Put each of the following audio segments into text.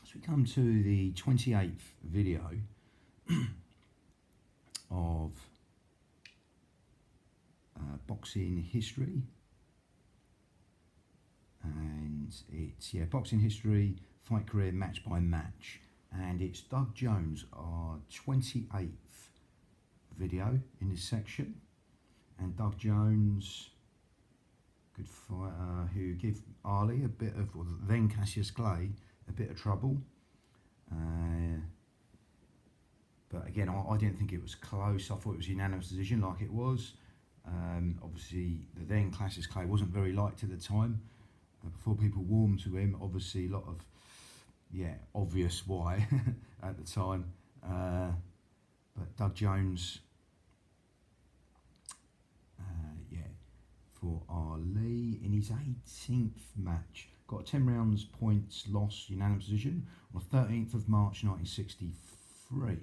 So we come to the 28th video of boxing history, and it's boxing history, fight career, match by match, and it's Doug Jones, our 28th video in this section. And Doug Jones, good fighter, who gave Ali a bit of, or then Cassius Clay, a bit of trouble. But again, I didn't think it was close. I thought it was a unanimous decision, like it was. Obviously, the then Cassius Clay wasn't very liked at the time. Before people warmed to him, obviously a lot of, obvious why at the time. But Doug Jones, for Ali in his 18th match, got a 10 rounds points loss, unanimous decision on the 13th of March 1963.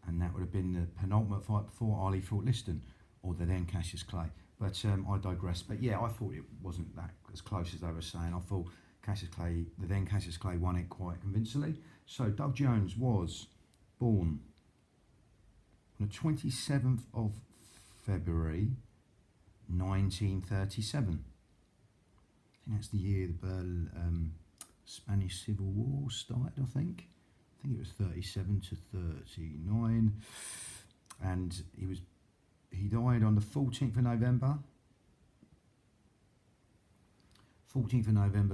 And that would have been the penultimate fight before Ali fought Liston, or the then Cassius Clay. But I digress. But I thought it wasn't that as close as they were saying. I thought the then Cassius Clay won it quite convincingly. So Doug Jones was born on the 27th of February 1937. I think that's the year the Spanish Civil War started, I think it was 37 to 39. And he died on the 14th of November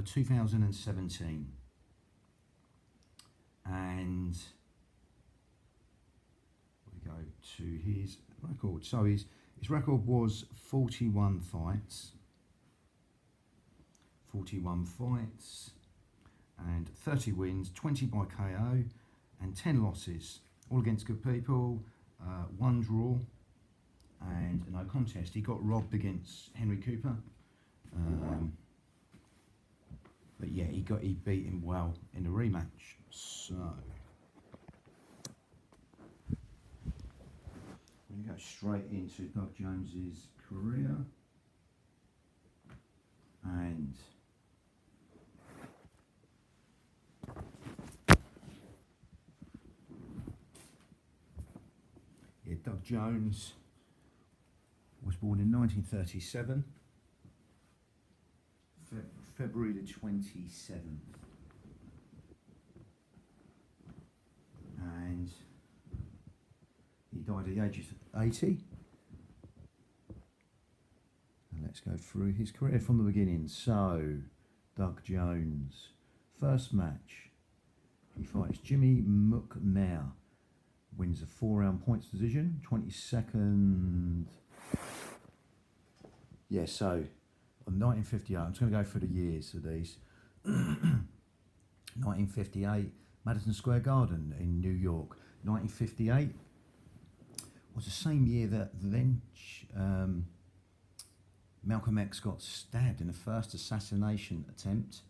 2017. And we go to his record. So his record was 41 fights and 30 wins, 20 by KO and 10 losses, all against good people, 1 draw and no contest. He got robbed against Henry Cooper, but he beat him well in the rematch. So we go straight into Doug Jones's career, and Doug Jones was born in 1937, February the 27th, and he died at the age of 80. And let's go through his career from the beginning. So, Doug Jones, first match, he fights Jimmy McNair, wins a 4-round points decision, 22nd. So on 1958, I'm just going to go through the years of these. 1958, Madison Square Garden in New York. 1958 was the same year that then Malcolm X got stabbed in the first assassination attempt.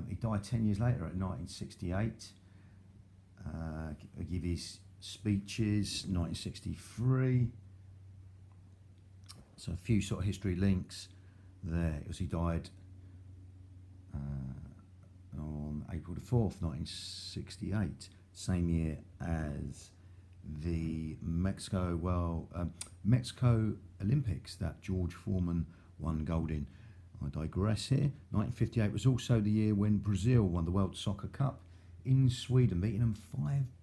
He died 10 years later at 1968. I give his speeches, 1963. So a few sort of history links there, as he died on April the 4th, 1968, same year as the Mexico Olympics that George Foreman won gold in. I digress here. 1958 was also the year when Brazil won the World Soccer Cup in Sweden, beating them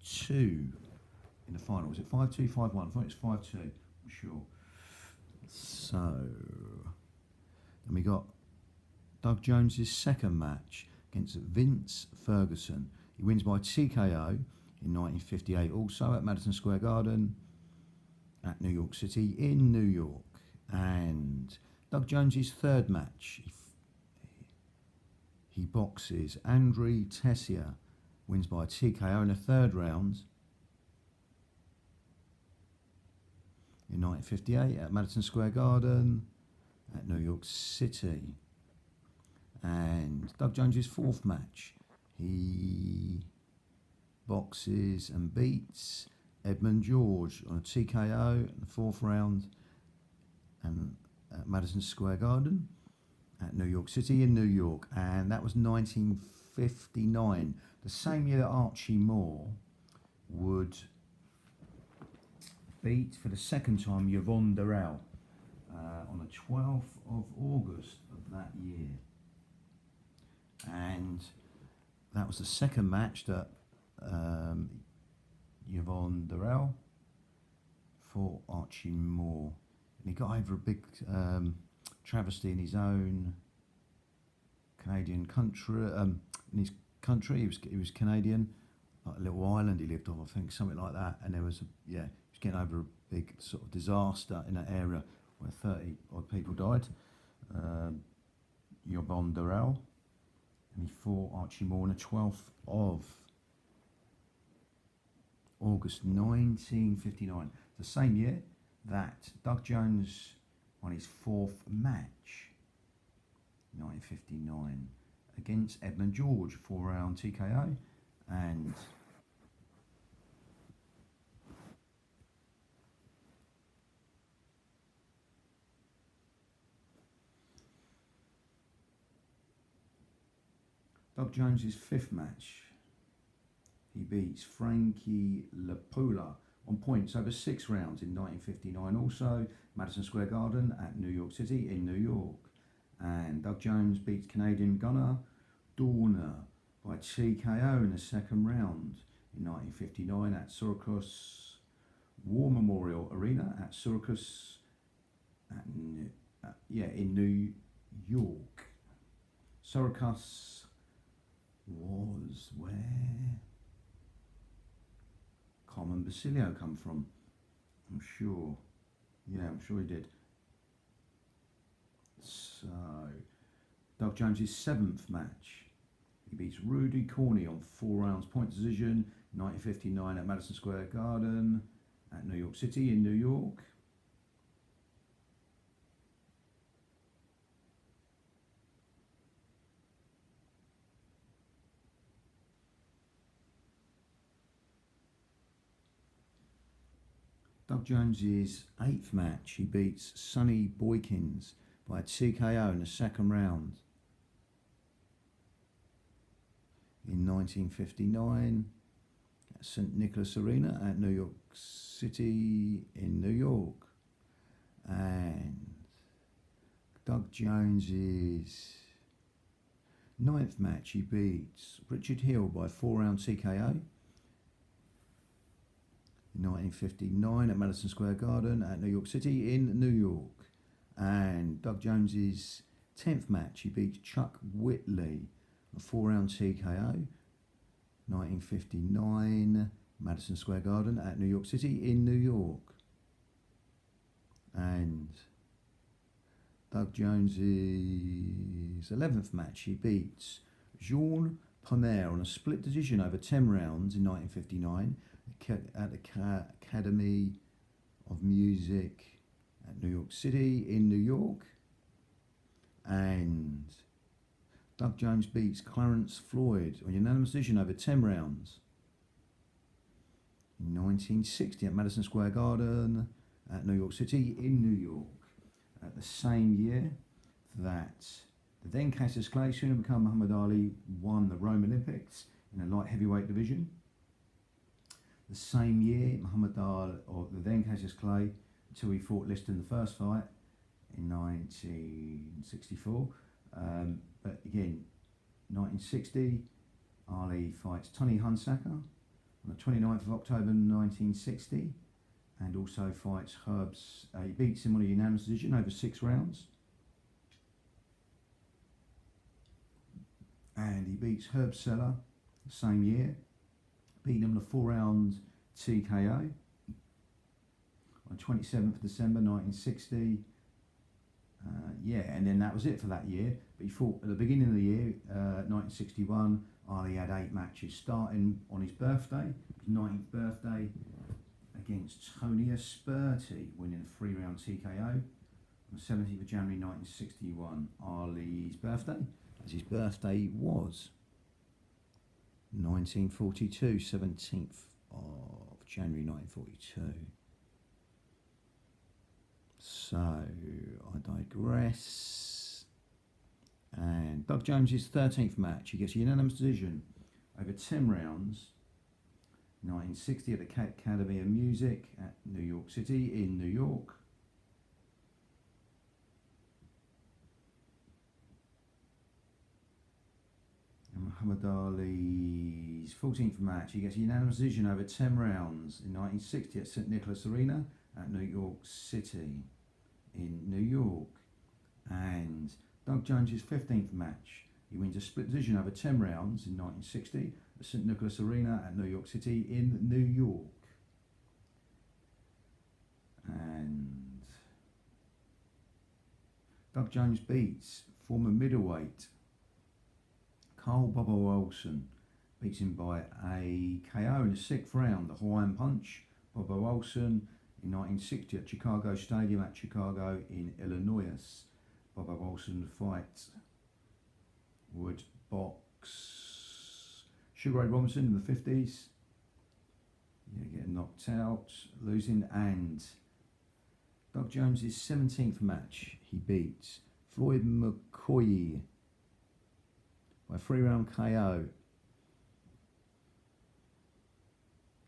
5-2 in the final. Was it 5-2, 5-1? I thought it was 5-2, I'm sure. So, then we got Doug Jones's second match against Vince Ferguson. He wins by TKO in 1958, also at Madison Square Garden at New York City in New York. And Doug Jones's third match, he boxes Andre Tessier, wins by TKO in the third round in 1958 at Madison Square Garden at New York City. And Doug Jones's fourth match, he boxes and beats Edmund George on a TKO in the fourth round and at Madison Square Garden. at New York City in New York, and that was 1959, the same year that Archie Moore would beat for the second time Yvonne Durrell on the 12th of August of that year. And that was the second match that Yvonne Durrell fought Archie Moore. And he got over a big travesty in his own Canadian country. In his country, he was Canadian, like a little island he lived on, I think, something like that. And there was he was getting over a big sort of disaster in that area where 30 odd people died. Yvonne Durrell, and he fought Archie Moore on the 12th of August 1959, the same year that Doug Jones won his fourth match, 1959, against Edmund George, 4-round TKO, and Doug Jones's fifth match, he beats Frankie Lapula on points over 6 rounds in 1959, also Madison Square Garden at New York City in New York. And Doug Jones beats Canadian Gunnar Dorner by TKO in the second round in 1959 at Syracuse War Memorial Arena at Syracuse in New York. Syracuse was where Carmen Basilio come from, I'm sure. Yeah, I'm sure he did. So, Doug Jones's seventh match, he beats Rudy Corney on 4 rounds point decision, 1959 at Madison Square Garden at New York City in New York. Doug Jones's eighth match, he beats Sonny Boykins by a TKO in the second round in 1959 at St. Nicholas Arena at New York City in New York. And Doug Jones's ninth match, he beats Richard Hill by 4-round TKO in 1959 at Madison Square Garden at New York City in New York. And Doug Jones's 10th match, he beats Chuck Whitley, a 4-round TKO, 1959 Madison Square Garden at New York City in New York. And Doug Jones's 11th match, he beats Jean Pomer on a split decision over 10 rounds in 1959 at the Academy of Music at New York City in New York. And Doug Jones beats Clarence Floyd on unanimous decision over 10 rounds in 1960 at Madison Square Garden at New York City in New York. At the same year that the then Cassius Clay, soon to become Muhammad Ali, won the Rome Olympics in the light heavyweight division. The same year, Muhammad Ali, or the then Cassius Clay, until he fought Liston the first fight in 1964. But again, 1960, Ali fights Tony Hunsaker on the 29th of October 1960, and also fights Herbs. He beats him on a unanimous decision over 6 rounds. And he beats Herb Seller the same year, beating him in a 4-round TKO on 27th of December 1960. And then that was it for that year. But he fought at the beginning of the year, 1961. Ali had 8 matches, starting on his birthday, his 90th birthday, against Tony Asperti, winning a 3-round TKO on the 17th of January 1961. Ali's birthday, as his birthday was 1942, 17th of January 1942. So, I digress. And Doug Jones's 13th match, he gets a unanimous decision over 10 rounds. 1960 at the Academy of Music at New York City in New York. And Muhammad Ali's 14th match, he gets a unanimous decision over 10 rounds in 1960 at St. Nicholas Arena at New York City in New York. And Doug Jones's 15th match, he wins a split decision over 10 rounds in 1960 at St. Nicholas Arena at New York City in New York. And Doug Jones beats former middleweight Carl Bubba Wilson, beats him by a KO in the 6th round, the Hawaiian Punch. Bubba Wilson in 1960 at Chicago Stadium at Chicago in Illinois. Bubba Wilson fight would box Sugar Ray Robinson in the 50s. Yeah, getting knocked out, losing. And Doug Jones's 17th match, he beats Floyd McCoy by 3-round KO.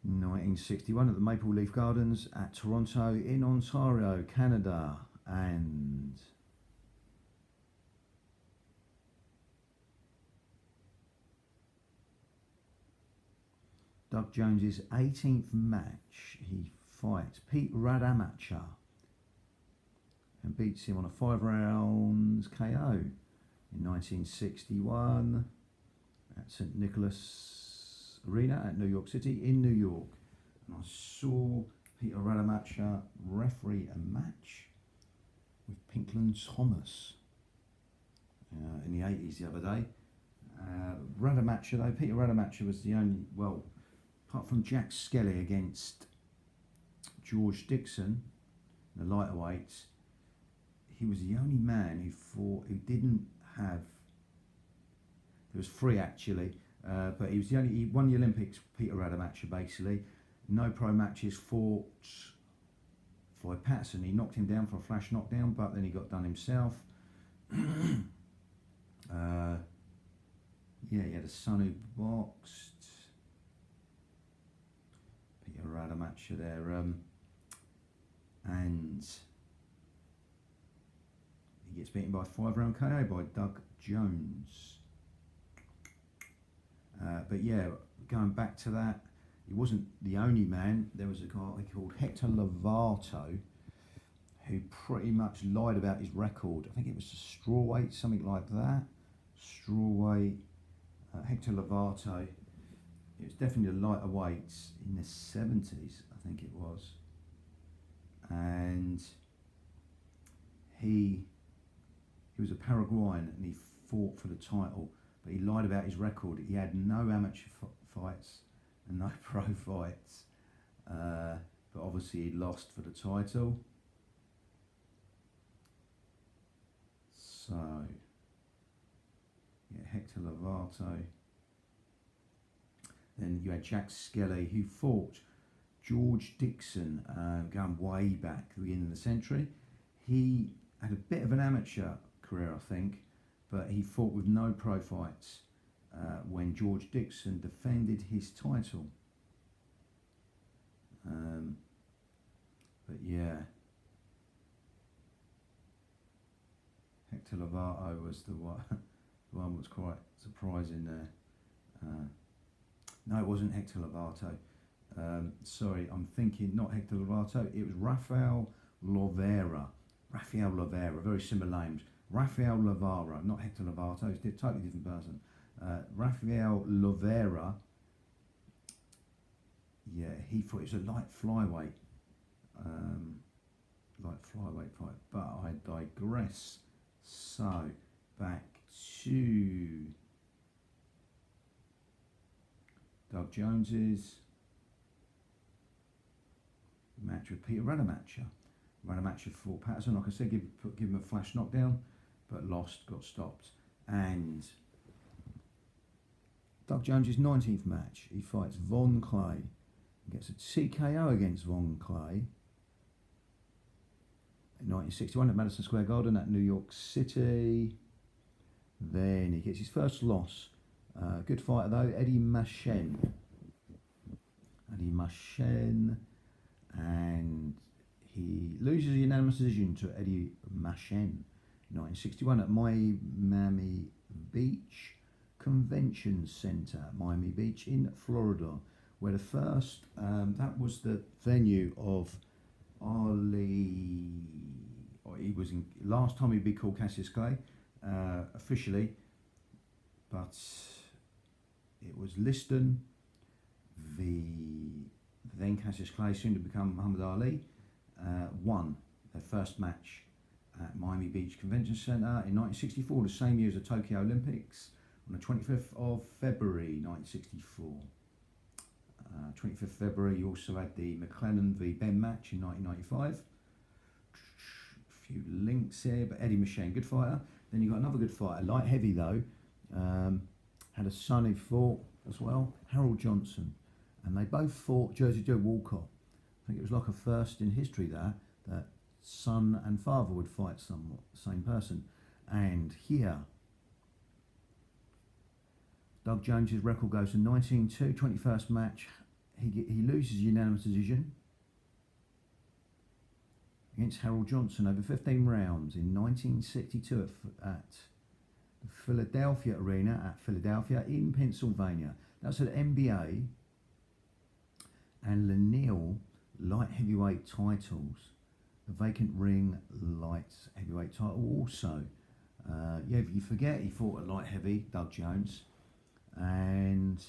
1961 at the Maple Leaf Gardens at Toronto in Ontario, Canada. And Doug Jones's 18th match, he fights Pete Radamacher and beats him on a 5 rounds KO in 1961 at St. Nicholas Arena at New York City in New York. And I saw Peter Radamacher referee a match with Pinkland Thomas in the 80s the other day. Radamacher though, Peter Radamacher was the only, well, apart from Jack Skelly against George Dixon, the lighter weights, he was the only man who didn't have, there was 3 actually, but he was the only, he won the Olympics, Peter Radamacher basically. No pro matches, fought Floyd Patterson. He knocked him down for a flash knockdown, but then he got done himself. Yeah, he had a son who boxed. Peter Radamacher there, and he gets beaten by a 5-round KO by Doug Jones. But yeah, going back to that, he wasn't the only man. There was a guy called Hector Lovato who pretty much lied about his record. I think it was a strawweight, something like that. Strawweight, Hector Lovato. It was definitely the lighter weights in the 70s, I think it was. And he was a Paraguayan and he fought for the title, but he lied about his record. He had no amateur fights and no pro fights, but obviously he lost for the title. So, yeah, Hector Lovato. Then you had Jack Skelly, who fought George Dixon, going way back at the beginning of the century. He had a bit of an amateur career, I think, but he fought with no pro fights when George Dixon defended his title. But yeah, Hector Lovato was the one. The one was quite surprising there. No, it wasn't Hector Lovato. Sorry, I'm thinking not Hector Lovato. It was Rafael Lovera. Rafael Lovera, very similar names. Rafael Lovera, not Hector Lovato. It's a totally different person. Rafael Lovera. Yeah, he thought it was a light flyweight. Fight, but I digress. So back to Doug Jones's match with Peter Radamacher. Radamacher fought Patterson, like I said, give him a flash knockdown, but lost, got stopped. And Doug Jones's 19th match, he fights Von Clay. He gets a TKO against Von Clay in 1961 at Madison Square Garden at New York City. Then he gets his first loss. Good fighter though, Eddie Machen. Eddie Machen, and he loses a unanimous decision to Eddie Machen in 1961 at Miami Beach Convention Center, Miami Beach in Florida, where the first, that was the venue of Ali, or he was in, last time he'd be called Cassius Clay, officially, but it was Liston, the then Cassius Clay, soon to become Muhammad Ali, won their first match at Miami Beach Convention Center in 1964, the same year as the Tokyo Olympics, on the 25th of February 1964. 25th February, you also had the McClellan v Ben match in 1995. A few links here, but Eddie Machen, good fighter. Then you got another good fighter, light heavy though, had a son who fought as well, Harold Johnson, and they both fought Jersey Joe Walcott. I think it was like a first in history that son and father would fight somewhat the same person. And here, Doug Jones's record goes to 19-2, 21st match. He loses unanimous decision against Harold Johnson over 15 rounds in 1962 at the Philadelphia Arena at Philadelphia in Pennsylvania. That's at NBA and Lanier light heavyweight titles. The vacant ring light heavyweight title also. Yeah, if you forget, he fought at light heavy, Doug Jones. And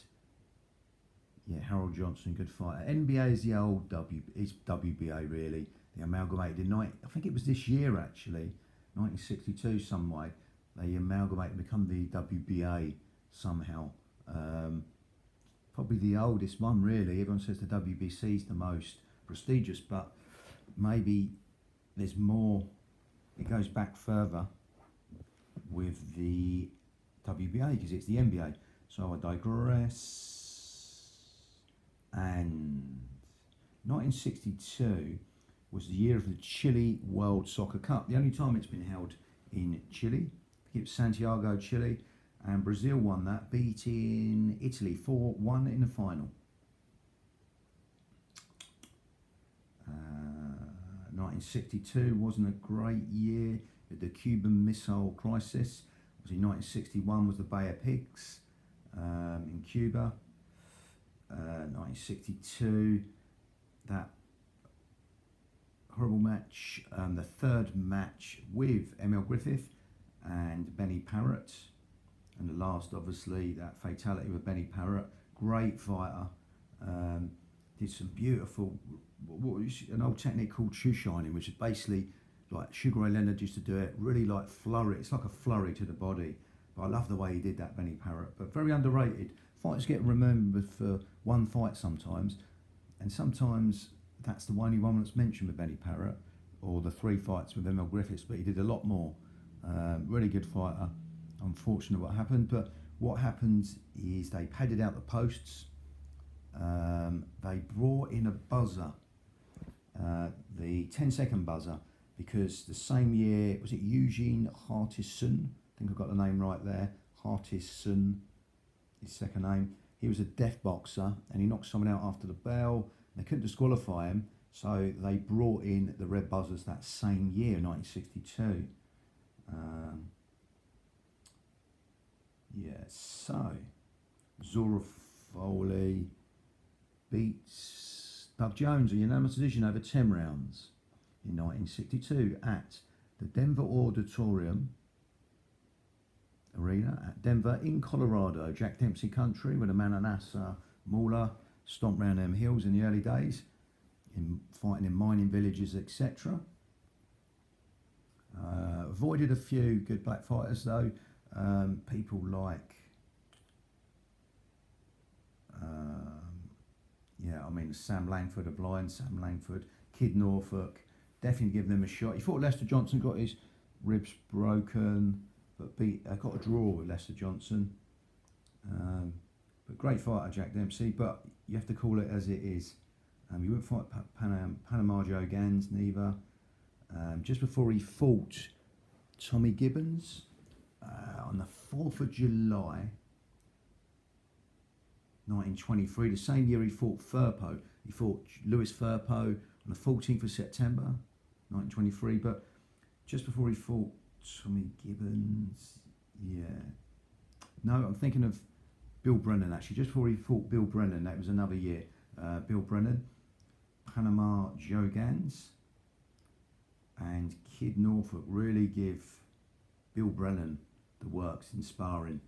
yeah, Harold Johnson, good fighter. NBA is the old it's WBA really. They amalgamated in I think it was this year actually, 1962 some way. They amalgamated, become the WBA somehow. Probably the oldest one really. Everyone says the WBC is the most prestigious, but maybe there's more. It goes back further with the WBA because it's the NBA. So I digress. And 1962 was the year of the Chile World Soccer Cup. The only time it's been held in Chile. It was Santiago, Chile, and Brazil won that, beating Italy 4-1 in the final. 1962 wasn't a great year with the Cuban Missile Crisis. Obviously 1961 was the Bay of Pigs in Cuba. 1962, that horrible match, the third match with Emil Griffith and Benny Parrott, and the last obviously that fatality with Benny Parrott. Great fighter, did some beautiful, an old technique called shoe shining, which is basically like Sugar Ray Leonard used to do it, really like flurry, it's like a flurry to the body, but I love the way he did that, Benny Parrott, but very underrated. Fighters get remembered for one fight sometimes, and sometimes that's the only one that's mentioned with Benny Parrott, or the three fights with Emil Griffiths, but he did a lot more. Really good fighter. Unfortunate what happened, but what happened is they padded out the posts. They brought in a buzzer, the 10-second buzzer, because the same year, was it Eugene Hartison? I think I've got the name right there. Hartison, his second name. He was a deaf boxer and he knocked someone out after the bell. They couldn't disqualify him, so they brought in the red buzzers that same year, 1962. Yeah, so Zora Foley beats Doug Jones a unanimous decision over 10 rounds in 1962 at the Denver Auditorium Arena at Denver in Colorado, Jack Dempsey country, where the Mananasseh Mauler stomped round them hills in the early days, in fighting in mining villages, etc. Avoided a few good black fighters though, people like, Sam Langford, a blind Sam Langford, Kid Norfolk, definitely give them a shot. He fought Lester Johnson, got his ribs broken, but got a draw with Lester Johnson. But great fighter, Jack Dempsey, but you have to call it as it is. You wouldn't fight Panama Joe Gans neither. Just before he fought Tommy Gibbons on the 4th of July 1923, the same year he fought Firpo. He fought Lewis Firpo on the 14th of September 1923, but just before he fought Tommy Gibbons, yeah. No, I'm thinking of Bill Brennan, actually. Just before he fought Bill Brennan, that was another year. Bill Brennan, Panama Joe Gans, and Kid Norfolk really give Bill Brennan the works in sparring.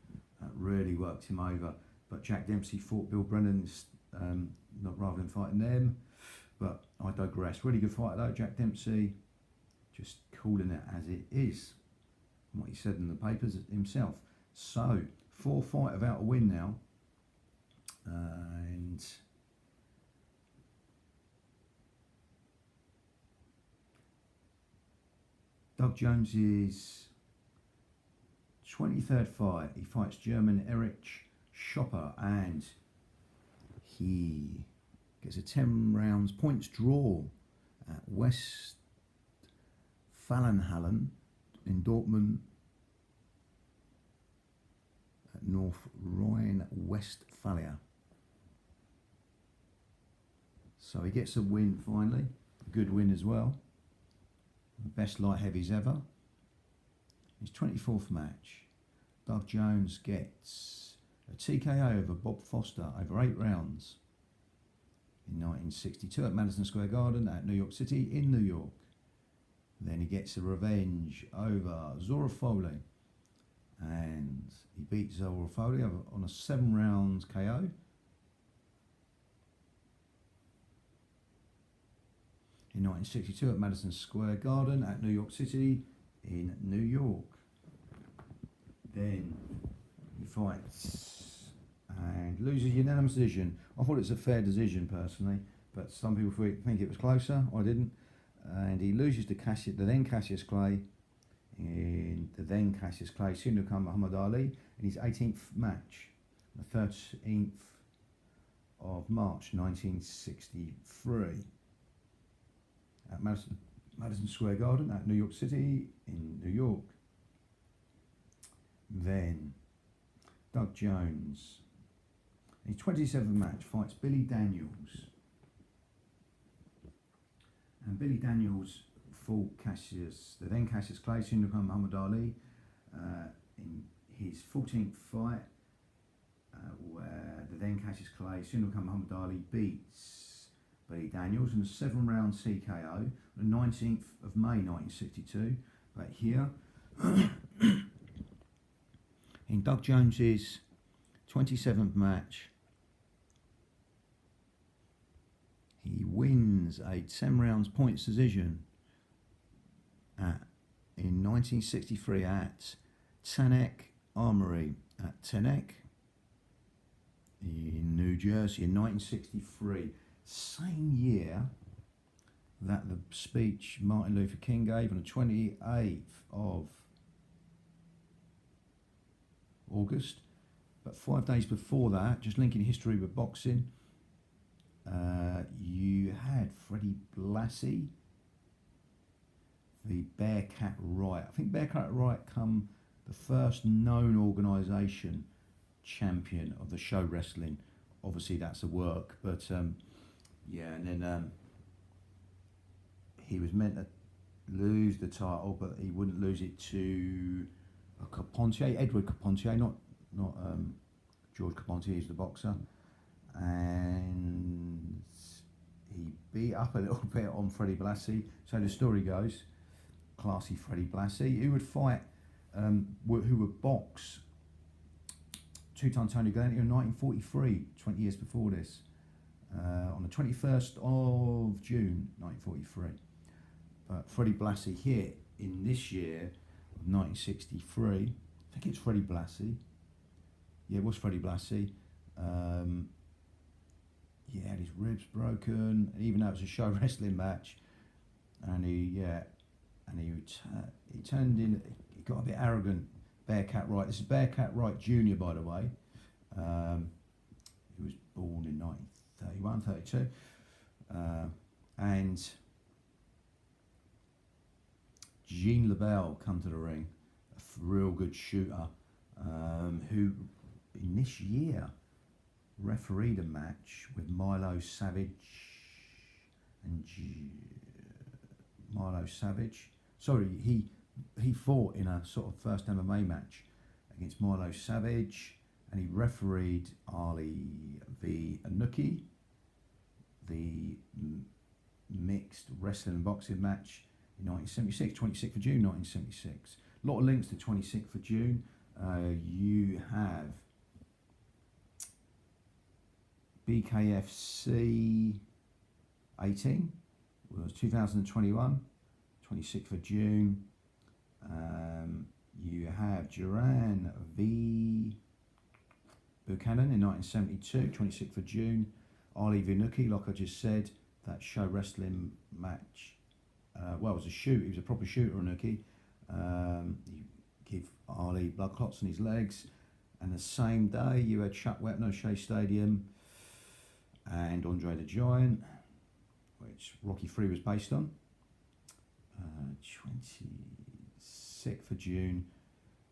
Really worked him over. But Jack Dempsey fought Bill Brennan not rather than fighting them. But I digress. Really good fight though, Jack Dempsey. Just calling it as it is. What he said in the papers himself. So, 4 fight without a win now. And Doug Jones's 23rd fight. He fights German Erich Schopper and he gets a 10 rounds points draw at Westfalenhallen in Dortmund at North Rhine-Westphalia. So he gets a win finally, a good win as well. Best light heavies ever. His 24th match. Doug Jones gets a TKO over Bob Foster over 8 rounds in 1962 at Madison Square Garden at New York City in New York. Then he gets a revenge over Zora Foley, and he beats Zora Foley on a 7 rounds KO. In 1962 at Madison Square Garden at New York City in New York. Then he fights and loses unanimous decision. I thought it was a fair decision personally, but some people think it was closer. I didn't. And he loses to the then Cassius Clay, in the then Cassius Clay, soon to become Muhammad Ali, in his 18th match, the 13th of March 1963. At Madison Square Garden at New York City in New York. Then Doug Jones, in his 27th match, fights Billy Daniels. And Billy Daniels fought the then Cassius Clay, soon to become Muhammad Ali, in his 14th fight, where the then Cassius Clay, soon to become Muhammad Ali, beats Billy Daniels in a 7 round CKO on the 19th of May 1962. But here, in Doug Jones's 27th match, he wins a 10 rounds points decision in 1963 at Teaneck Armory at Teaneck in New Jersey in 1963. Same year that the speech Martin Luther King gave on the 28th of August. But 5 days before that, just linking history with boxing, you had Freddie Blassie v Bearcat Wright. I think Bearcat Wright come the first known organisation champion of the show wrestling. Obviously that's a work, but yeah, and then he was meant to lose the title, but he wouldn't lose it to Edward Carpentier, not George Carpentier, he's the boxer, and he beat up a little bit on Freddie Blassie. So the story goes, classy Freddie Blassie, who would fight, who would box two-time Tony Galante in 1943, 20 years before this. On the 21st of June 1943. But Freddie Blassie here in this year of 1963, I think it's Freddie Blassie. Yeah, it was Freddie Blassie. He had his ribs broken, even though it was a show wrestling match. And he turned in, he got a bit arrogant, Bearcat Wright. This is Bearcat Wright Jr., by the way. He was born in 1931, 32. And Gene LaBelle come to the ring, a real good shooter. who in this year refereed a match with Milo Savage and Milo Savage. Sorry, he fought in a sort of first MMA match against Milo Savage, and he refereed Ali v. Anuki, the mixed wrestling and boxing match in 1976, 26th of June 1976. A lot of links to 26th of June. You have BKFC 18 was 2021, 26th of June. You have Duran v. Buchanan in 1972, 26th of June. Ali Vinuki, like I just said, that show wrestling match. Well, it was a shoot. He was a proper shooter, Anuki. He gave Ali blood clots in his legs. And the same day, you had Chuck Wepner, O'Shea Stadium, and Andre the Giant, which Rocky 3 was based on. 26th of June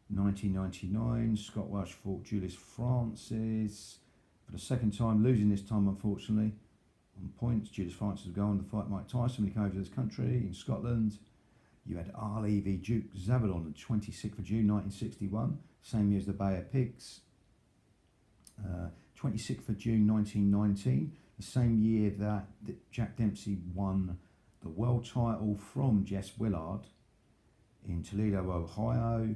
1999, Scott Welsh fought Julius Francis for the second time, losing this time unfortunately on points. Julius Francis would go on to fight Mike Tyson when he came over to this country in Scotland. You had Ali v Duke Zabadon on the 26th of June 1961, same year as the Bay of Pigs. 26th of June 1919, the same year that Jack Dempsey won the world title from Jess Willard in Toledo, Ohio,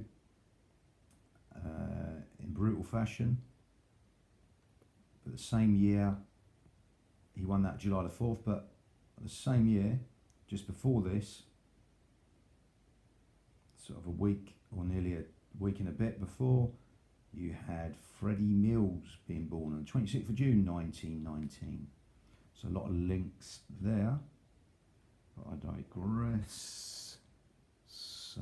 in brutal fashion. But the same year, he won that July the 4th, but the same year, just before this, sort of a week or nearly a week and a bit before, you had Freddie Mills being born on the 26th of June 1919. So a lot of links there, but I digress. So,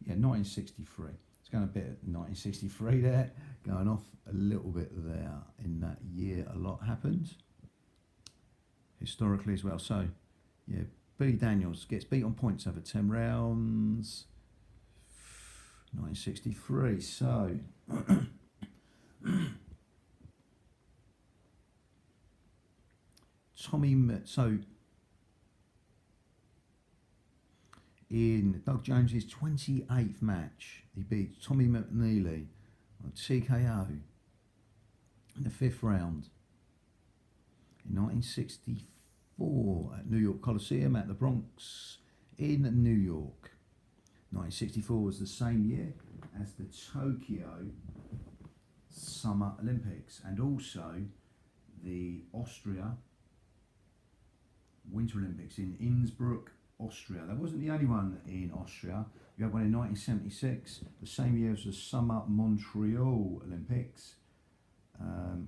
yeah, 1963. It's going a bit at 1963 there, going off a little bit there. In that year, a lot happened historically as well. So, yeah, Billy Daniels gets beat on points over 10 rounds. 1963. So, in Doug Jones's 28th match, he beat Tommy McNeely on TKO in the 5th round. In 1964 at New York Coliseum at the Bronx in New York. 1964 was the same year as the Tokyo Summer Olympics and also the Austria Winter Olympics in Innsbruck, Austria. That wasn't the only one in Austria. You had one in 1976, the same year as the Summer Montreal Olympics.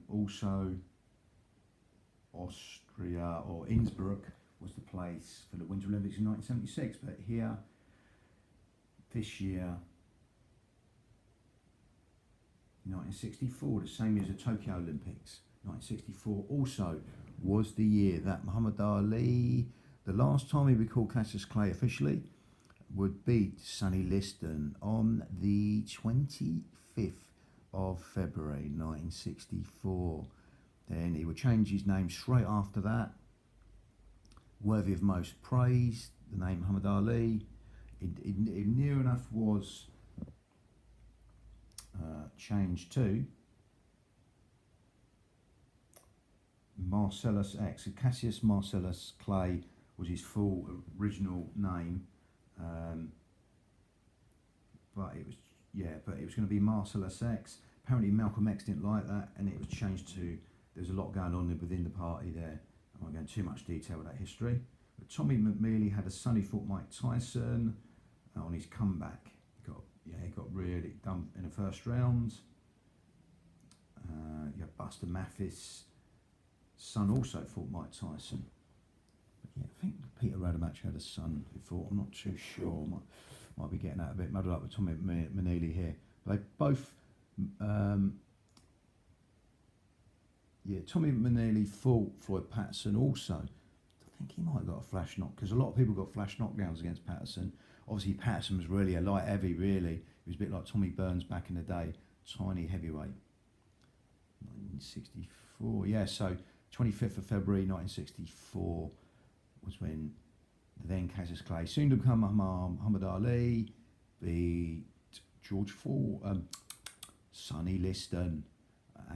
Also, Austria or Innsbruck was the place for the Winter Olympics in 1976. But here, this year, 1964, the same year as the Tokyo Olympics. 1964 also was the year that Muhammad Ali, the last time he would call Cassius Clay officially, would beat Sonny Liston on the 25th of February 1964. Then he would change his name straight after that. Worthy of most praise, the name Muhammad Ali. It near enough was changed to Marcellus X. Cassius Marcellus Clay was his full original name, but it was going to be Marcellus X. Apparently Malcolm X didn't like that, and it was changed to. There's a lot going on within the party there. I won't go into too much detail with that history. But Tommy McNeely had a son who fought Mike Tyson on his comeback. He got really done in the first round. You have Buster Mathis' son also fought Mike Tyson. But yeah, I think Peter Radamach had a son who fought. I'm not too sure. Might be getting that a bit muddled up with Tommy McNeely here. But they both. Tommy McNeely fought Floyd Patterson also. I think he might have got a flash knock because a lot of people got flash knockdowns against Patterson. Obviously, Patterson was really a light heavy, really. He was a bit like Tommy Burns back in the day, tiny heavyweight. 1964, yeah, so 25th of February 1964 was when the then Cassius Clay, soon to become Muhammad Ali, beat George Sonny Liston,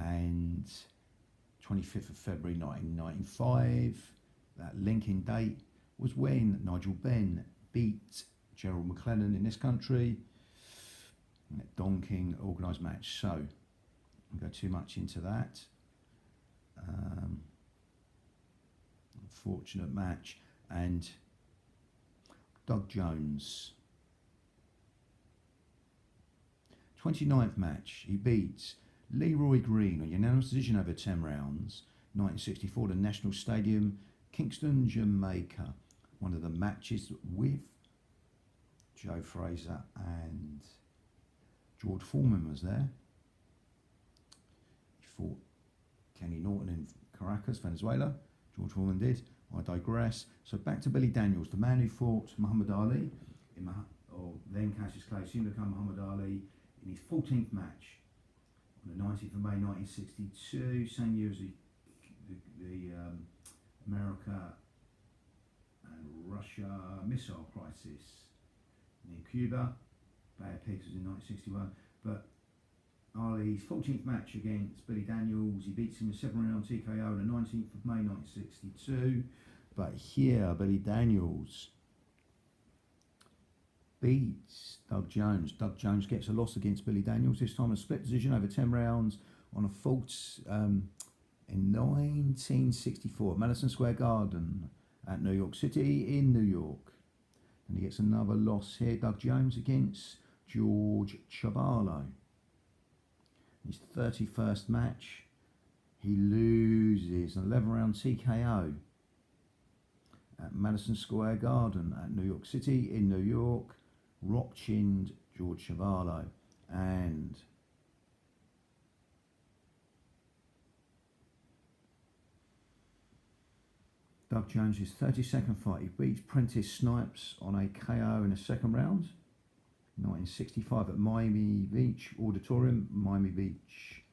and 25th of February 1995, that linking date was when Nigel Benn beat Gerald McClellan in this country in that donking organised match. So, I won't go too much into that. Unfortunate match. And Doug Jones. 29th match, he beats Leroy Green on unanimous decision over 10 rounds, 1964 at National Stadium, Kingston, Jamaica. One of the matches with Joe Fraser and George Foreman was there. He fought Kenny Norton in Caracas, Venezuela. George Foreman did. I digress. So back to Billy Daniels, the man who fought Muhammad Ali, or then Cassius Clay, soon to become Muhammad Ali, in his 14th match on the 19th of May 1962, same year as the America and Russia missile crisis near Cuba. Bay of Pigs was in 1961, but Ali's 14th match against Billy Daniels, he beats him in a 7-round TKO on the 19th of May 1962. But here, Billy Daniels beats Doug Jones. Doug Jones gets a loss against Billy Daniels, this time a split decision over 10 rounds on a fault in 1964 at Madison Square Garden at New York City in New York. And he gets another loss here, Doug Jones against George Chavallo. His 31st match, he loses an 11-round TKO at Madison Square Garden at New York City in New York. Rock-chinned George Chavallo. And Doug Jones' 32nd fight, he beats Prentice Snipes on a KO in the second round. 1965 at Miami Beach Auditorium, Miami Beach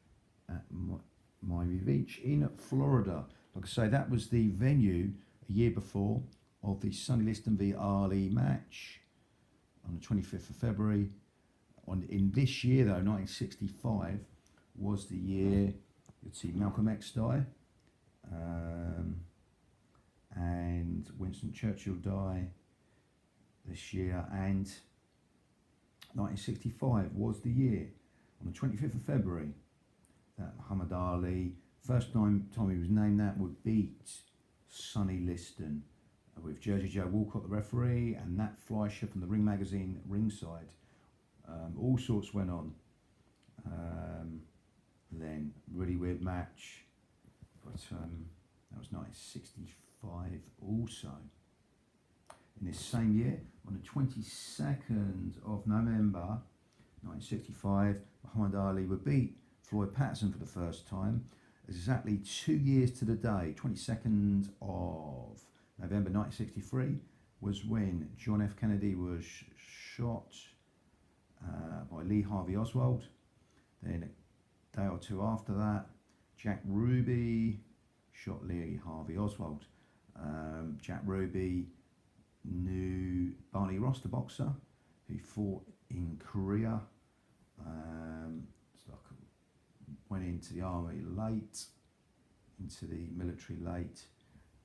in Florida. Like I say, that was the venue a year before of the Sonny Liston v Ali match on the 25th of February. In this year, though, 1965, was the year you'd see Malcolm X die, and Winston Churchill die this year, and 1965 was the year, on the 25th of February, that Muhammad Ali, first time he was named that, would beat Sonny Liston with Jersey Joe Walcott, the referee, and Nat Fleischer from the Ring magazine ringside. All sorts went on. Then, really weird match, but that was 1965 also. In this same year, on the 22nd of November 1965, Muhammad Ali would beat Floyd Patterson for the first time. Exactly 2 years to the day, 22nd of November 1963, was when John F. Kennedy was shot by Lee Harvey Oswald. Then a day or two after that, Jack Ruby shot Lee Harvey Oswald. Jack Ruby knew Barney Ross, the boxer, who fought in Korea. Went into the army late, into the military late,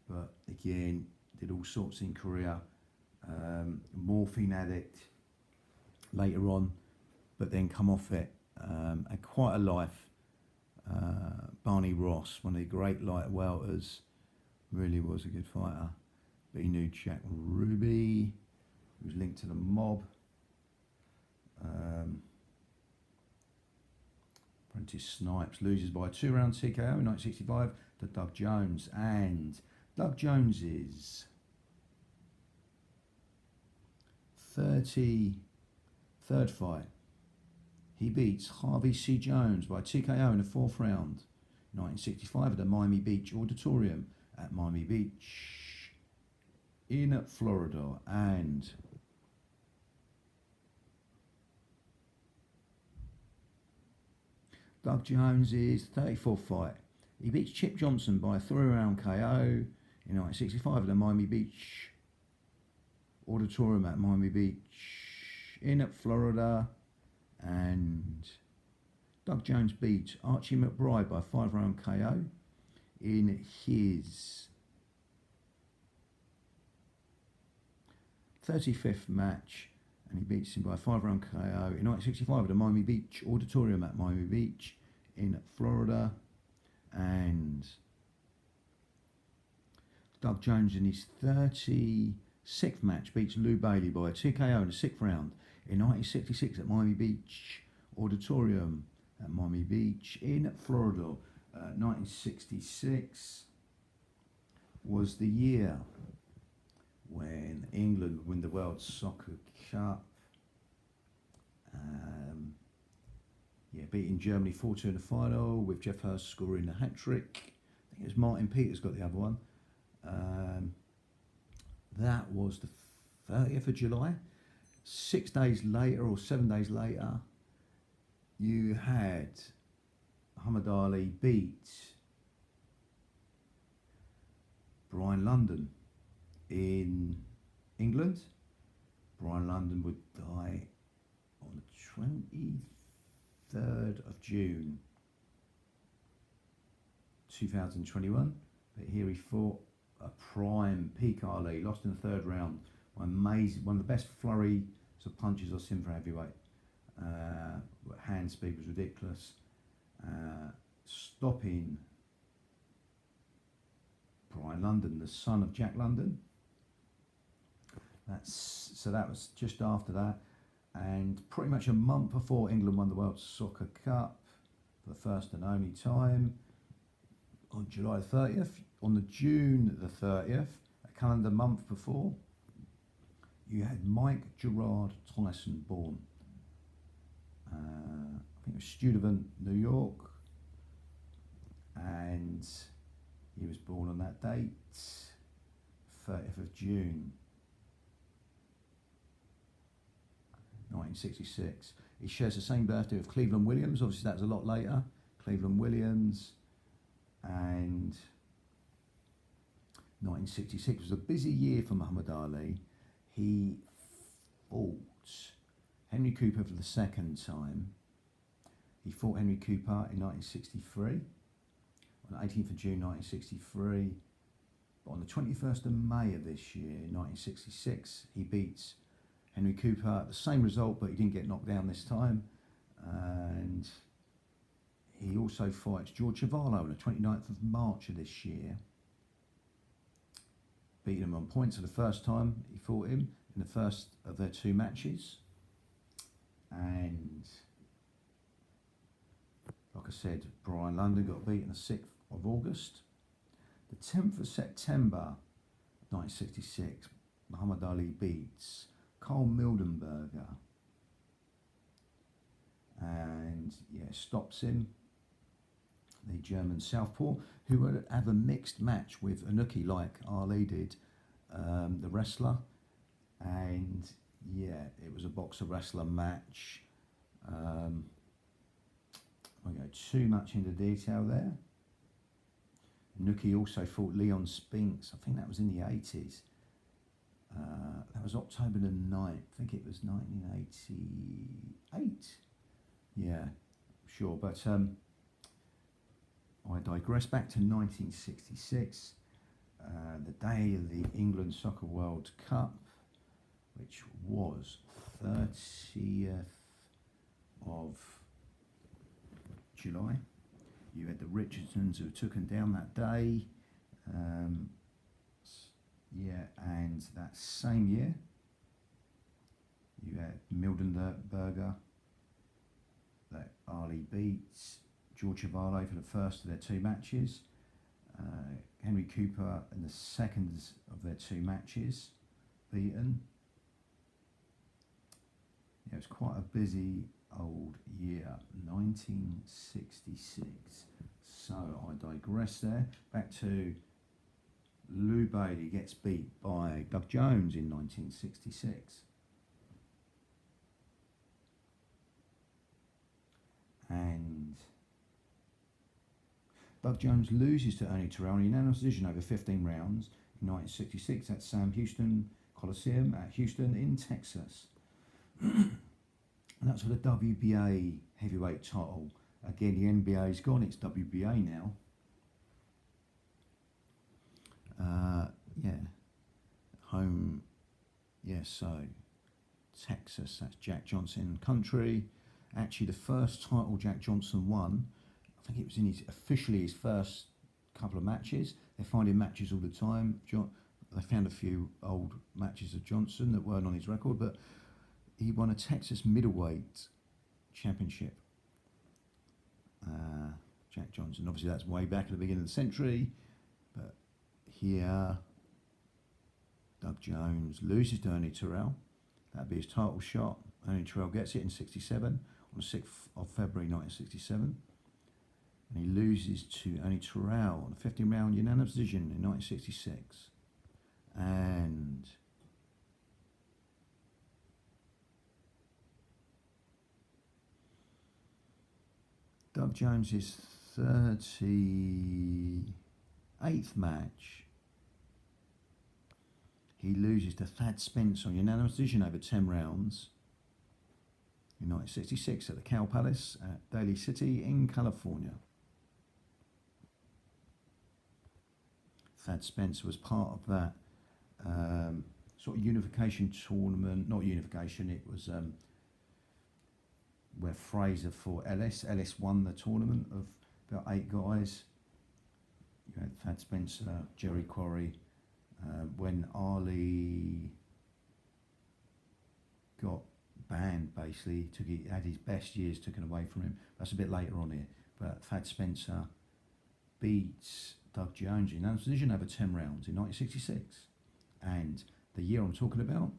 but again, did all sorts in Korea. Morphine addict later on, but then come off it. Had quite a life. Barney Ross, one of the great light welters, really was a good fighter. But he knew Jack Ruby, who was linked to the mob. Prentice Snipes loses by a 2-round TKO in 1965 to Doug Jones. And Doug Jones's 33rd fight, he beats Harvey C. Jones by TKO in the 4th round, 1965 at the Miami Beach Auditorium at Miami Beach in Florida. And Doug Jones's 34th fight. He beats Chip Johnson by a 3-round KO in 1965 at the Miami Beach Auditorium at Miami Beach in Florida. And Doug Jones beats Archie McBride by a 5-round KO in his 35th match, and he beats him by a 5-round KO in 1965 at the Miami Beach Auditorium at Miami Beach in Florida. And Doug Jones in his 36th match beats Lou Bailey by a 2KO in the 6th round in 1966 at Miami Beach Auditorium at Miami Beach in Florida. 1966 was the year when England won the World Soccer Cup. Beating Germany 4-2 in the final with Jeff Hurst scoring a hat-trick. I think it was Martin Peters got the other one. That was the 30th of July. 6 days later or 7 days later, you had Muhammad Ali beat Brian London in England. Brian London would die on the 23rd of June 2021. But here he fought a prime peak Ali, lost in the 3rd round. Amazing, one of the best flurries of punches I've seen for heavyweight. Hand speed was ridiculous. Stopping Brian London, the son of Jack London. That was just after that, and pretty much a month before England won the World Soccer Cup for the first and only time on July 30th. On the June the 30th, a calendar month before, you had Mike Gerard Tyson born. I think it was Studevant, New York, and he was born on that date, 30th of June 1966. He shares the same birthday with Cleveland Williams. Obviously, that was a lot later. Cleveland Williams. And 1966 was a busy year for Muhammad Ali. He fought Henry Cooper for the second time. He fought Henry Cooper in 1963, on the 18th of June 1963. But on the 21st of May of this year, 1966, he beats Henry Cooper. The same result, but he didn't get knocked down this time. And he also fights George Chuvalo on the 29th of March of this year. Beat him on points for the first time he fought him in the first of their 2 matches. And like I said, Brian London got beaten the 6th of August. The 10th of September 1966, Muhammad Ali beats Carl Mildenberger and stops him, the German southpaw, who would have a mixed match with Anuki like Ali did, the wrestler. And it was a boxer wrestler match. I won't go too much into detail there. Anuki also fought Leon Spinks. I think that was in the 80s. That was October the 9th. I think it was 1988. Yeah, sure. But I digress back to 1966, the day of the England Soccer World Cup, which was 30th of July. You had the Richardsons who took them down that day. And that same year, you had Mildenberger, that Ali beats George Chuvalo for the first of their 2 matches. Henry Cooper in the second of their 2 matches, beaten. It was quite a busy old year, 1966. So I digress there. Back to Lou Bailey gets beat by Doug Jones in 1966. And Doug Jones loses to Ernie Terrell in a unanimous decision over 15 rounds in 1966 at Sam Houston Coliseum at Houston in Texas. And that's for the WBA heavyweight title. Again, the NBA's gone, it's WBA now. Yeah. Home, yeah, so Texas, that's Jack Johnson country. Actually, the first title Jack Johnson won, I think it was in officially his first couple of matches. They're finding matches all the time. They found a few old matches of Johnson that weren't on his record, but he won a Texas middleweight championship. Jack Johnson, obviously that's way back at the beginning of the century, but here Doug Jones loses to Ernie Terrell. That'd be his title shot. Ernie Terrell gets it in 67 on the 6th of February 1967. And he loses to Ernie Terrell on a 15-round unanimous decision in 1966. And Doug Jones's 38th match, he loses to Thad Spence on unanimous decision over 10 rounds in 1966 at the Cow Palace at Daly City in California. Thad Spence was part of that sort of unification tournament, not unification, it was where Fraser fought Ellis. Ellis won the tournament of about 8 guys. You had Thad Spencer, Jerry Quarry. When Ali got banned, basically, had his best years taken away from him. That's a bit later on here. But Thad Spencer beats Doug Jones in unanimous decision over 10 rounds in 1966. And the year I'm talking about,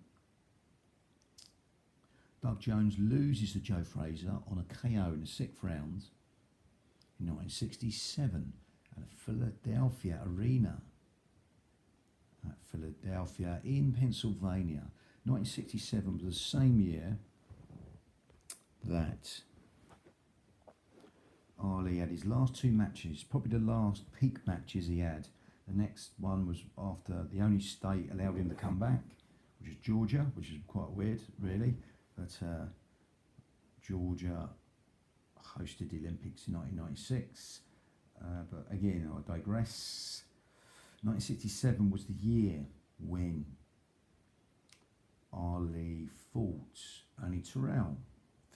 Doug Jones loses to Joe Frazier on a KO in the 6th round in 1967 at the Philadelphia Arena. At Philadelphia in Pennsylvania. 1967 was the same year that Ali had his last 2 matches, probably the last peak matches he had. The next one was after the only state allowed him to come back, which is Georgia, which is quite weird, really. But Georgia hosted the Olympics in 1996. But again, I digress. 1967 was the year when Ali fought Ernie Terrell.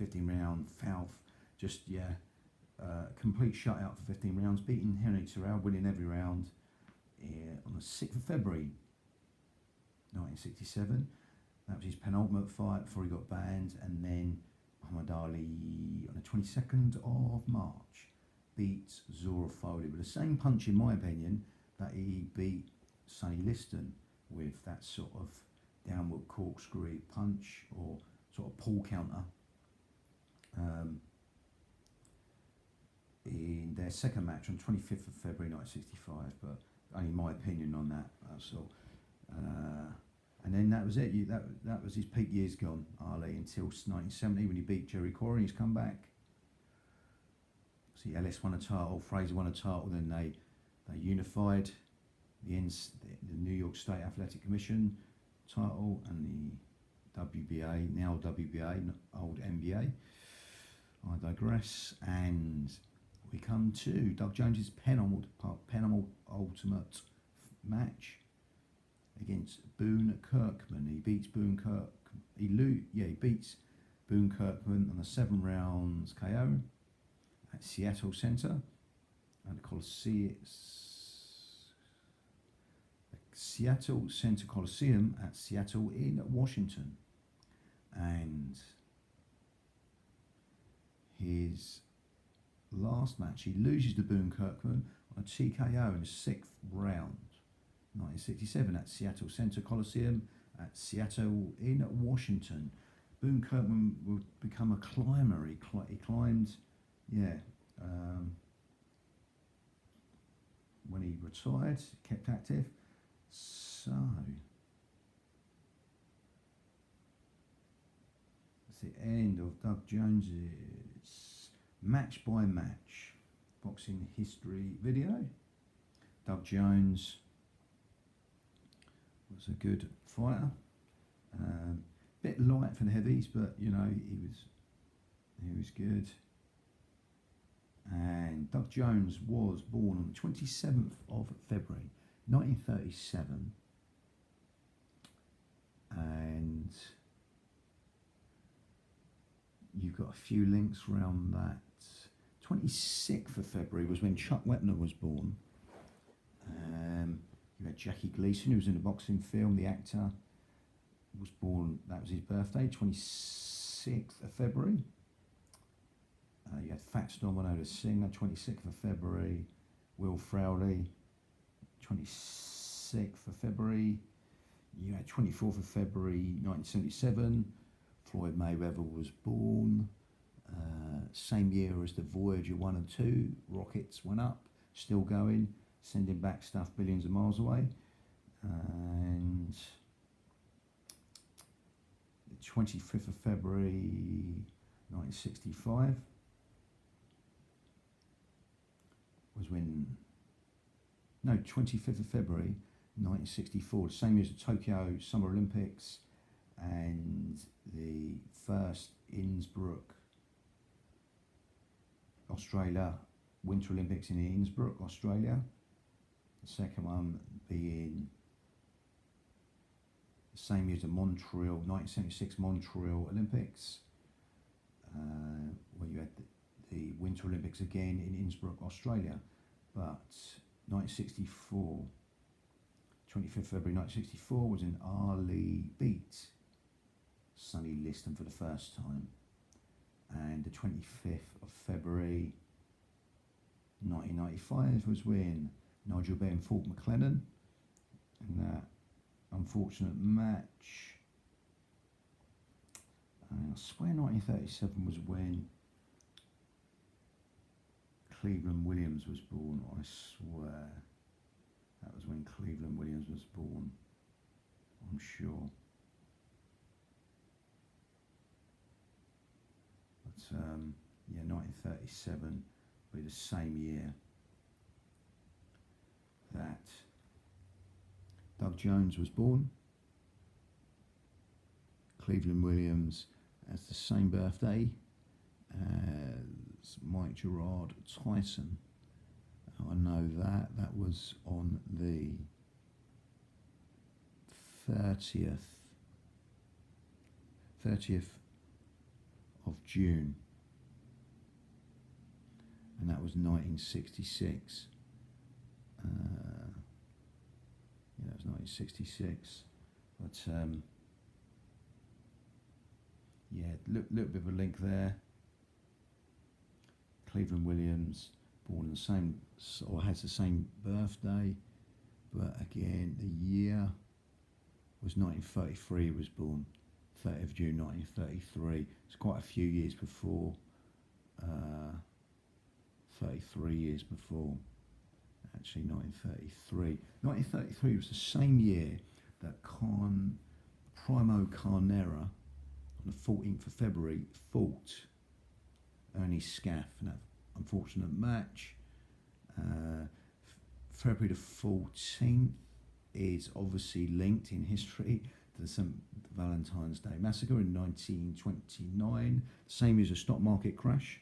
15-round foul, complete shutout for 15 rounds, beating Ernie Terrell, winning every round on the 6th of February 1967. That was his penultimate fight before he got banned, and then Muhammad Ali on the 22nd of March beat Zora Foley with the same punch, in my opinion, that he beat Sonny Liston with, that sort of downward corkscrew punch or sort of pull counter. In their second match on 25th of February 1965, but only my opinion on that. And then that was it. That was his peak years gone, Ali, until 1970 when he beat Jerry Quarry. He's come back. See, Ellis won a title, Fraser won a title, then they unified the New York State Athletic Commission title and the WBA, now WBA, old NBA. I digress, and we come to Doug Jones's penultimate match against Boone Kirkman. He beats Boone Kirkman. He beats Boone Kirkman on a 7 rounds KO at Seattle Center at the Seattle Center Coliseum at Seattle in Washington. And his last match, he loses to Boone Kirkman on a TKO in the 6th round, 1967 at Seattle Center Coliseum at Seattle in Washington. Boone Kirkman would become a climber. He climbed, when he retired, kept active. So that's the end of Doug Jones's match by match. boxing history video. Doug Jones was a good fighter. Bit light for the heavies, but you know he was good. And Doug Jones was born on the 27th of February 1937, and you've got a few links around that. 26th of February was when Chuck Wepner was born. You had Jackie Gleason, who was in the boxing film, the actor, was born, that was his birthday, 26th of February. You had Fats Domino, the singer, 26th of February. Will Frowley, 26th of February. You had 24th of February 1977. Floyd Mayweather was born. Same year as the Voyager 1 and 2, rockets went up, still going, sending back stuff billions of miles away. And the 25th of February 1965 was when, no, 25th of February 1964, the same year as the Tokyo Summer Olympics and the first Innsbruck, Australia, Winter Olympics in Innsbruck, Australia. The second one being the same year as the Montreal, 1976 Montreal Olympics, where you had the Winter Olympics again in Innsbruck, Australia. But 1964, 25th February 1964 was in Ali Beat, Sonny Liston for the first time. And the 25th of February 1995 was when Nigel Benn fought McLennan in that unfortunate match. And I swear 1937 was when Cleveland Williams was born. I swear that was when Cleveland Williams was born, I'm sure. But yeah, 1937 will be the same year that Doug Jones was born. Cleveland Williams has the same birthday as Mike Gerard Tyson. I know that. That was on the 30th of June, and that was 1966. Yeah, it was 1966. But yeah, little bit of a link there. Cleveland Williams, born in the same, or has the same birthday, but again, the year was 1933. He was born 30th of June 1933. It's quite a few years before, 33 years before, actually 1933. 1933 was the same year that Primo Carnera, on the 14th of February, fought Ernie Scaff in that unfortunate match. February the 14th is obviously linked in history to the St. Valentine's Day Massacre in 1929, the same year as a stock market crash.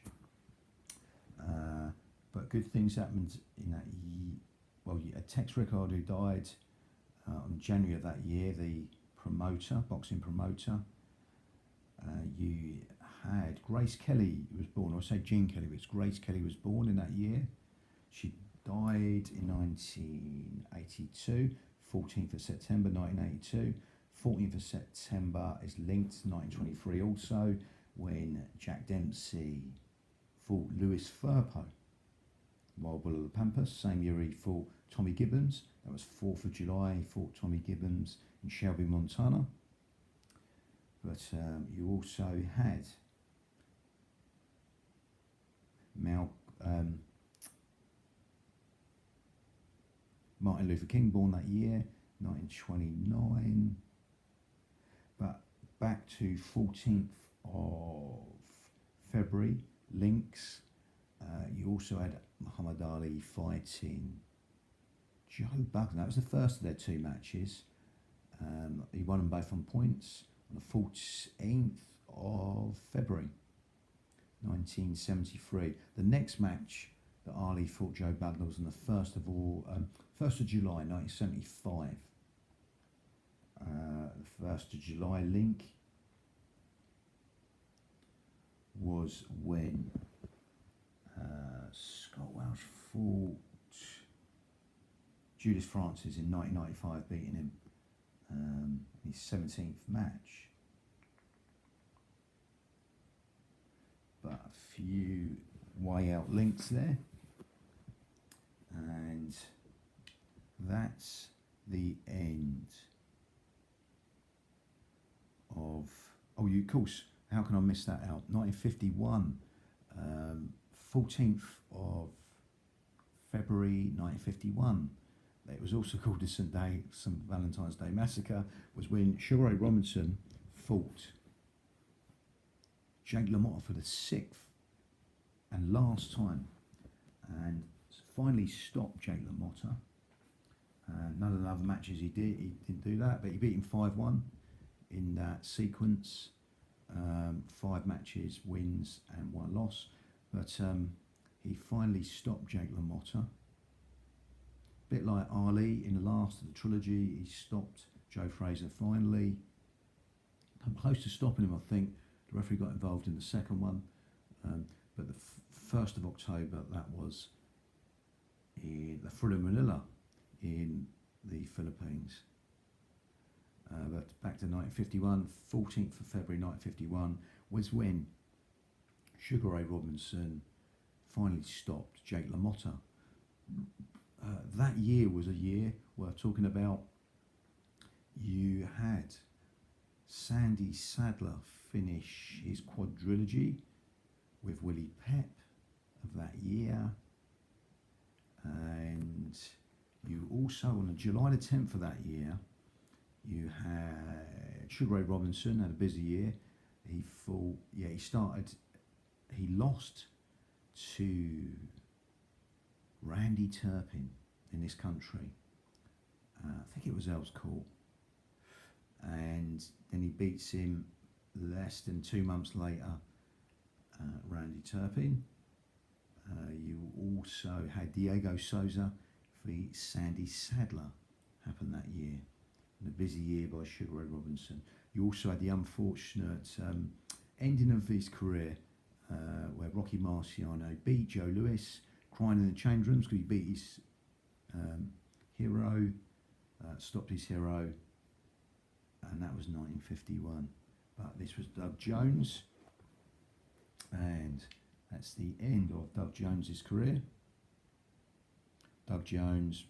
But good things happened in that year. Well, a Tex Rickard who died on January of that year, the promoter, boxing promoter. You had Grace Kelly, who was born, or I say Jean Kelly, but it's Grace Kelly was born in that year. She died in 1982, 14th of September 1982. 14th of September is linked to 1923 also, when Jack Dempsey fought Louis Firpo, Wild Bull of the Pampas. Same year he fought Tommy Gibbons. That was 4th of July, he fought Tommy Gibbons in Shelby, Montana. But you also had Martin Luther King, born that year, 1929. But back to 14th of February, links. You also had Muhammad Ali fighting Joe Bugner. That was the first of their two matches. He won them both on points on the 14th of February 1973. The next match that Ali fought Joe Bugner was on the 1st of July 1975. The 1st of July link was when Scott Welch fought Julius Francis in 1995, beating him his 17th match. But a few way out links there, and that's the end of. Oh, of course. How can I miss that out? 1951, 14th of February 1951. It was also called the St. Valentine's Day Massacre, was when Sugar Ray Robinson fought Jake LaMotta for the 6th and last time, and finally stopped Jake LaMotta. None of the other matches he didn't do that, but he beat him 5-1 in that sequence. 5 matches, wins and 1 loss, but he finally stopped Jake LaMotta. A bit like Ali in the last of the trilogy, he stopped Joe Frazier finally. I'm close to stopping him, I think. The referee got involved in the second one, but the 1st of October, that was in the Fuller Manila in the Philippines. But back to 1951, 14th of February 1951 was when Sugar Ray Robinson finally stopped Jake LaMotta. That year was a year worth talking about. You had Sandy Sadler finish his quadrilogy with Willie Pep of that year, and you also, on July the 10th of that year, you had Sugar Ray Robinson had a busy year. He lost to Randy Turpin in this country. I think it was Earls Court. And then he beats him less than 2 months later, Randy Turpin. You also had Diego Souza v Sandy Sadler happen that year. And a busy year by Sugar Ray Robinson. You also had the unfortunate ending of his career where Rocky Marciano beat Joe Louis, crying in the change rooms because he beat his hero, stopped his hero, and that was 1951. But this was Doug Jones, and that's the end of Doug Jones's career. Doug Jones